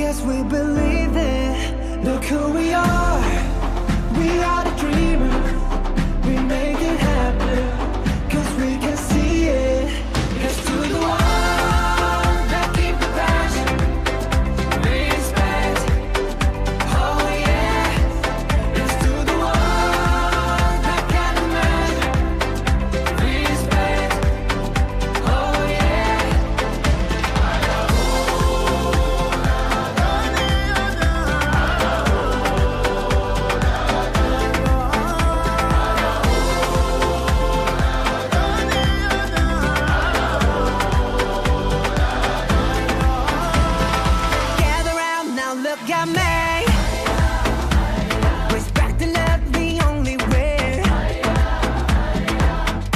Yes, we believe it. Look who we are. We are the dreamers. We make it happen. 'Cause we can see it. Yes, to the one that keep the passion. Respect. Oh yeah. Yes, to the one that can imagine. Respect. Oh yeah. Gather round now, look at me. Respect and love the only way.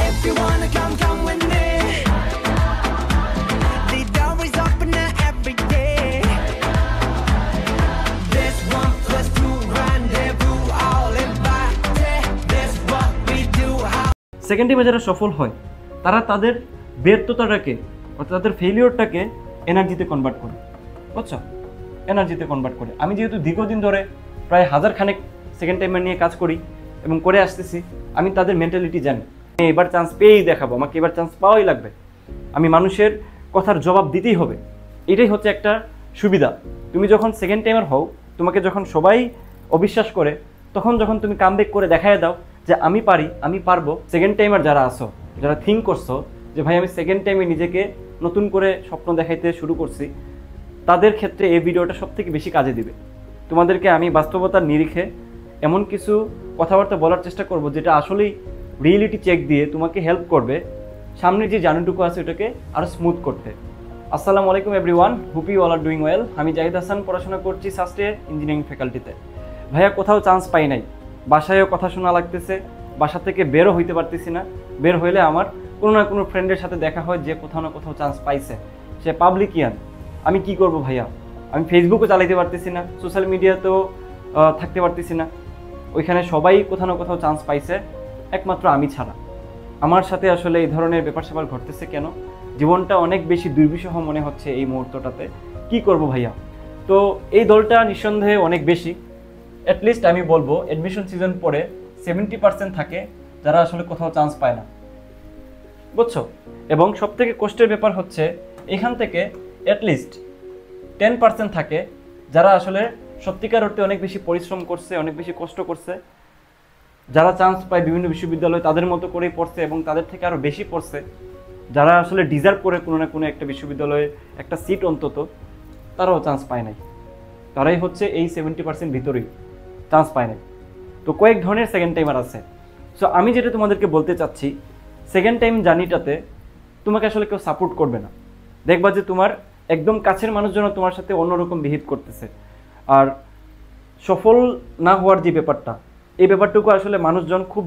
If you wanna come, come with me. The door is open every day. This 1 + 2 rendezvous, all invited. This what we do. How second টাইমে যারা সফল হয় তারা তাদের ব্যর্থতাটাকে অর্থাৎ তাদের ফেলিওরটাকে এনার্জিতে convert করে, বুঝছো? এনার্জিতে কনভার্ট করে। আমি যেহেতু দীর্ঘদিন ধরে প্রায় 1000 খানেক সেকেন্ড টাইমার নিয়ে কাজ করি এবং করে আসতেছি, আমি তাদের মেন্টালিটি জানি। আমি এবার চান্স পেয়েই দেখাবো, আমাকে এবার চান্স পাওয়াই লাগবে, আমি মানুষের কথার জবাব দিতেই হবে। এটাই হচ্ছে একটা সুবিধা। তুমি যখন সেকেন্ড টাইমার হও, তোমাকে যখন সবাই অবিশ্বাস করে, তখন যখন তুমি কামব্যাক করে দেখায় দাও যে আমি পারি, আমি পারবো। সেকেন্ড টাইমার যারা আসো, যারা থিঙ্ক করছো যে ভাই আমি সেকেন্ড টাইমে নিজেকে নতুন করে স্বপ্ন দেখাইতে শুরু করছি, তাদের ক্ষেত্রে এই ভিডিওটা সবথেকে বেশি কাজে দিবে। তোমাদেরকে আমি বাস্তবতার নিরিখে এমন কিছু কথাবার্তা বলার চেষ্টা করব যেটা আসলেই রিয়েলিটি চেক দিয়ে তোমাকে হেল্প করবে সামনের যে জার্নিটুকু আছে ওটাকে আরও স্মুথ করতে। আসসালামু আলাইকুম everyone, hope you all are doing well. আমি জাহিদ হাসান, পড়াশোনা করছি সাস্টে ইঞ্জিনিয়ারিং ফ্যাকাল্টিতে। ভাইয়া কোথাও চান্স পাই নাই, বাসায়ও কথা শোনা লাগতেছে, বাসা থেকে বেরও হইতে পারতেছি না। বের হইলে আমার কোনো না কোনো ফ্রেন্ডের সাথে দেখা হয় যে কোথাও না কোথাও চান্স পাইছে, সে পাবলিকিয়ান। আমি কি করব ভাইয়া? আমি ফেসবুকও চালাইতে পারতেছি না, সোশ্যাল মিডিয়াতেও থাকতে পারতেছি না। ওইখানে সবাই কোথাও না কোথাও চান্স পাইছে, একমাত্র আমি ছাড়া। আমার সাথে আসলে এই ধরনের ব্যাপার স্যাপার ঘটতেছে কেন? জীবনটা অনেক বেশি দুর্বিষহ মনে হচ্ছে এই মুহূর্তটাতে। কি করব ভাইয়া? তো এই দলটা নিঃসন্দেহে অনেক বেশি। অ্যাটলিস্ট আমি বলবো অ্যাডমিশন সিজন পরে 70% থাকে যারা আসলে কোথাও চান্স পায় না, বুঝছো? এবং সবথেকে কষ্টের ব্যাপার হচ্ছে এখান থেকে অ্যাটলিস্ট 10% থাকে যারা আসলে সত্যিকার অর্থে অনেক বেশি পরিশ্রম করছে, অনেক বেশি কষ্ট করছে, যারা চান্স পায় বিভিন্ন বিশ্ববিদ্যালয়ে তাদের মতো করেই পড়ছে এবং তাদের থেকে আরও বেশি পড়ছে, যারা আসলে ডিজার্ভ করে কোনো না কোনো একটা বিশ্ববিদ্যালয়ে একটা সিট অন্তত, তারাও চান্স পায় নাই। তারাই হচ্ছে এই 70% ভিতরেই চান্স পায় নাই। তো কয়েক ধরনের সেকেন্ড টাইমার আছে। সো আমি যেটা তোমাদেরকে বলতে চাচ্ছি, সেকেন্ড টাইম জার্নিটাতে তোমাকে আসলে কেউ সাপোর্ট করবে না। দেখবা যে তোমার একদম কাছের মানুষজন তোমার সাথে অন্যরকম বিহেভ করতেছে। আর সফল না হওয়ার যে ব্যাপারটা, এই ব্যাপারটুকু আসলে মানুষজন খুব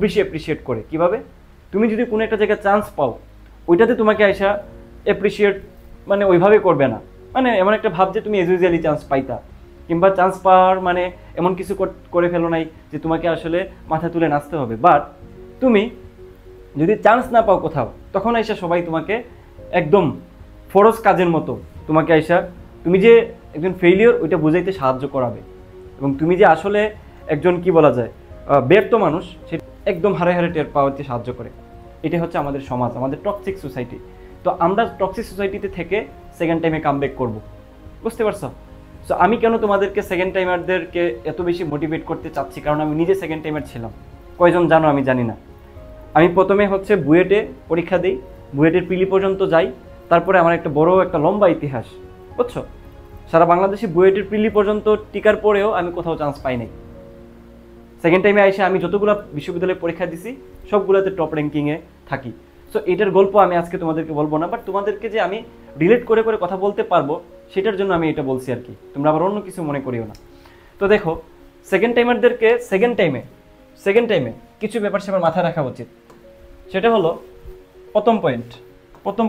বেশি অ্যাপ্রিসিয়েট করে। কিভাবে? তুমি যদি কোনো একটা জায়গায় চান্স পাও, ওইটাতে তোমাকে আইসা অ্যাপ্রিসিয়েট মানে ওইভাবে করবে না। মানে এমন একটা ভাব যে তুমি এজ ইউজুয়ালি চান্স পাইতা, কিংবা চান্স পাওয়ার মানে এমন কিছু করে ফেলো নাই যে তোমাকে আসলে মাথা তুলে নাচতে হবে। বাট তুমি যদি চান্স না পাও কোথাও, তখন আইসা সবাই তোমাকে একদম ফরজ কাজের মতো তোমাকে আইসা তুমি যে একজন ফেইলিওর ওইটা বুঝাইতে সাহায্য করাবে, এবং তুমি যে আসলে একজন কি বলা যায় ব্যর্থ মানুষ সেটা একদম হারে হারে টের পাওয়াতে সাহায্য করে। এটা হচ্ছে আমাদের সমাজ, আমাদের টক্সিক সোসাইটি। তো আমরা টক্সিক সোসাইটিতে থেকে সেকেন্ড টাইমে কামব্যাক করব, বুঝতে পারছো? সো আমি কেন তোমাদেরকে সেকেন্ড টাইমারদেরকে এত বেশি মোটিভেট করতে চাচ্ছি, কারণ আমি নিজে সেকেন্ড টাইমার ছিলাম। কয়জন জানো আমি জানি না। আমি প্রথমে হচ্ছে বুয়েটে পরীক্ষা দিই, বুয়েটের পিলি পর্যন্ত যাই, তারপরে আমার একটা বড় একটা লম্বা ইতিহাস, বুঝছো? সারা বাংলাদেশে বুয়েটের পিলি পর্যন্ত টিকার পরেও আমি কোথাও চান্স পাই নাই। সেকেন্ড টাইমে এসে আমি যতগুলো বিশ্ববিদ্যালয়ে পরীক্ষা দিছি সবগুলোতে টপ র্যাঙ্কিংয়ে থাকি। সো এটার গল্প আমি আজকে তোমাদেরকে বলবো না, বাট তোমাদেরকে যে আমি রিলেট করে করে কথা বলতে পারবো সেটার জন্য আমি এটা বলছি আর কি। তোমরা আবার অন্য কিছু মনে করিও না। তো দেখো, সেকেন্ড টাইমারদেরকে সেকেন্ড টাইমে কিছু ব্যাপার সেবার মাথায় রাখা উচিত। সেটা হলো প্রথম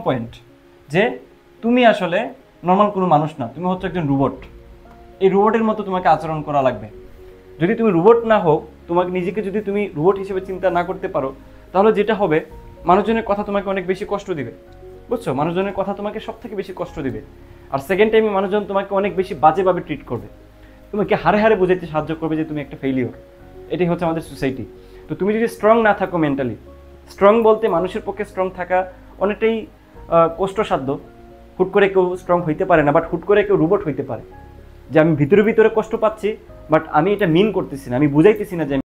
পয়েন্ট যে তুমি আসলে নর্মাল কোনো মানুষ না, তুমি হচ্ছে একজন রোবট। এই রোবটের মতো তোমাকে আচরণ করা লাগবে। যদি তুমি রোবট না হোক, তোমাকে নিজেকে যদি তুমি রোবট হিসেবে চিন্তা না করতে পারো, তাহলে যেটা হবে মানুষজনের কথা তোমাকে অনেক বেশি কষ্ট দিবে, বুঝছো? মানুষজনের কথা তোমাকে সব থেকে বেশি কষ্ট দিবে। আর সেকেন্ড টাইমে মানুষজন তোমাকে অনেক বেশি বাজেভাবে ট্রিট করবে, তোমাকে হারে হারে বোঝাইতে সাহায্য করবে যে তুমি একটা ফেলিওর। এটাই হচ্ছে আমাদের সোসাইটি। তো তুমি যদি স্ট্রং না থাকো মেন্টালি, স্ট্রং বলতে মানুষের পক্ষে স্ট্রং থাকা অনেকটাই কষ্টসাধ্য। হুট করে কেউ স্ট্রং হইতে পারে না, বাট হুট করে কেউ রোবট হইতে পারে, যে আমি ভিতরে ভিতরে কষ্ট পাচ্ছি বাট আমি এটা মিন করতেছি না, আমি বুঝাইতেছি না যে